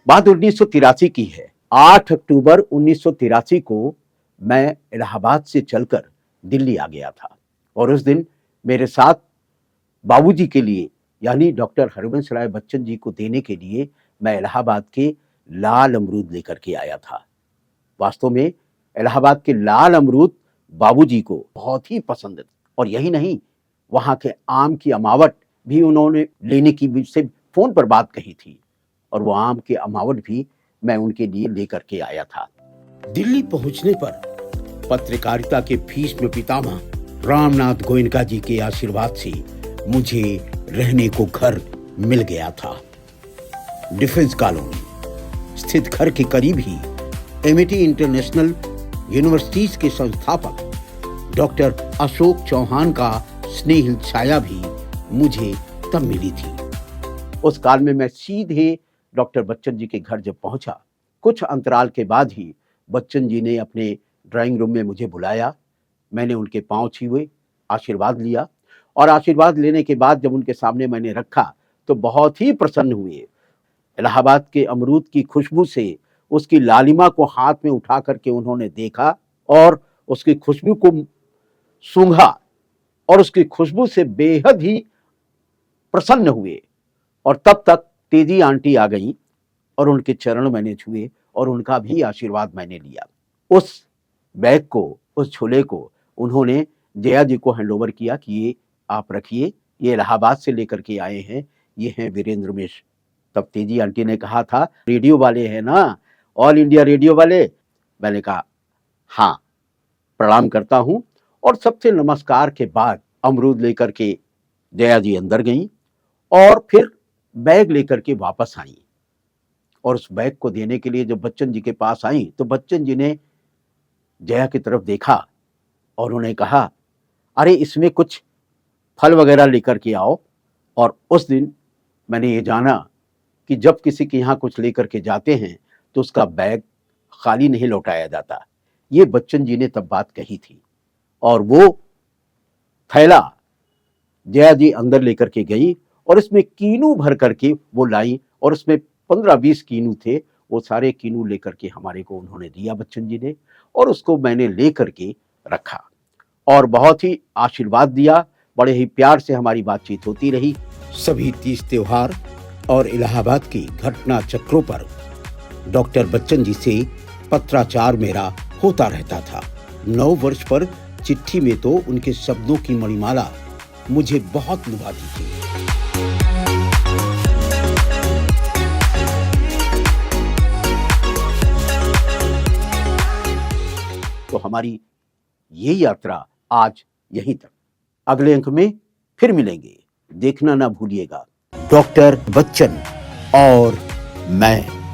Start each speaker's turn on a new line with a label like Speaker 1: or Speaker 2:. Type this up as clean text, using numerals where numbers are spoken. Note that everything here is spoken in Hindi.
Speaker 1: बात 1983 की है। 8 अक्टूबर 1983 को मैं इलाहाबाद से चलकर दिल्ली आ गया था और उस दिन मेरे साथ बाबूजी के लिए यानी डॉक्टर हरवंश राय बच्चन जी को देने के लिए मैं इलाहाबाद के लाल अमरूद लेकर के आया था। वास्तव में इलाहाबाद के लाल अमरूद बाबूजी को बहुत ही पसंद और यही नहीं, वहां के आम की अमावट भी उन्होंने लेने की मुझसे फोन पर बात कही थी और वो आम के अमावट भी मैं उनके लिए लेकर के आया था। दिल्ली पहुंचने पर पत्रकारिता के भीष्म पितामह रामनाथ गोयनका जी के आशीर्वाद से मुझे रहने को घर मिल गया था। डिफेंस कॉलोनी स्थित घर के करीब ही एमिटी इंटरनेशनल यूनिवर्सिटीज के संस्थापक डॉक्टर अशोक चौहान का स्नेह छाया भी मुझे तब मिली थी। उस काल में मैं सीधे डॉक्टर बच्चन जी के घर जब पहुंचा, कुछ अंतराल के बाद ही बच्चन जी ने अपने ड्राइंग रूम में मुझे बुलाया। मैंने उनके पांव छुए, आशीर्वाद लिया और आशीर्वाद लेने के बाद जब उनके सामने मैंने रखा तो बहुत ही प्रसन्न हुए। इलाहाबाद के अमरूद की खुशबू से उसकी लालिमा को हाथ में उठा करके उन्होंने देखा और उसकी खुशबू को सूंघा और उसकी खुशबू से बेहद ही प्रसन्न हुए और तब तक तेजी आंटी आ गई और उनके चरण मैंने छुए और उनका भी आशीर्वाद मैंने लिया। उस बैग को, उस झोले को उन्होंने जया जी को हैंडओवर किया कि ये आप रखिए, ये इलाहाबाद से लेकर के आए हैं, ये हैं वीरेंद्र मिश्र। तब तेजी आंटी ने कहा था, रेडियो वाले हैं ना, ऑल इंडिया रेडियो वाले? मैंने कहा हाँ, प्रणाम करता हूं और सबसे नमस्कार के बाद अमरूद लेकर के जया जी अंदर गई और फिर बैग लेकर के वापस आई और उस बैग को देने के लिए जब बच्चन जी के पास आई तो बच्चन जी ने जया की तरफ देखा और उन्हें कहा, अरे इसमें कुछ फल वगैरह लेकर के आओ। और उस दिन मैंने ये जाना कि जब किसी के यहाँ कुछ लेकर के जाते हैं तो उसका बैग खाली नहीं लौटाया जाता। ये बच्चन जी ने तब बात कही थी और वो थैला जया जी अंदर लेकर के गई और इसमें कीनू भर करके वो लाई और उसमें 15-20 कीनू थे। वो सारे कीनू लेकर के हमारे को उन्होंने दिया बच्चन जी ने और उसको मैंने लेकर के रखा और बहुत ही आशीर्वाद दिया। बड़े ही प्यार से हमारी बातचीत होती रही। सभी तीज त्योहार और इलाहाबाद की घटना चक्रों पर डॉक्टर बच्चन जी से पत्राचार मेरा होता रहता था। 9 वर्ष पर चिट्ठी में तो उनके शब्दों की मणिमाला मुझे बहुत लुभाती थी। तो हमारी ये यात्रा आज यहीं तक। अगले अंक में फिर मिलेंगे, देखना ना भूलिएगा। डॉक्टर बच्चन और मैं।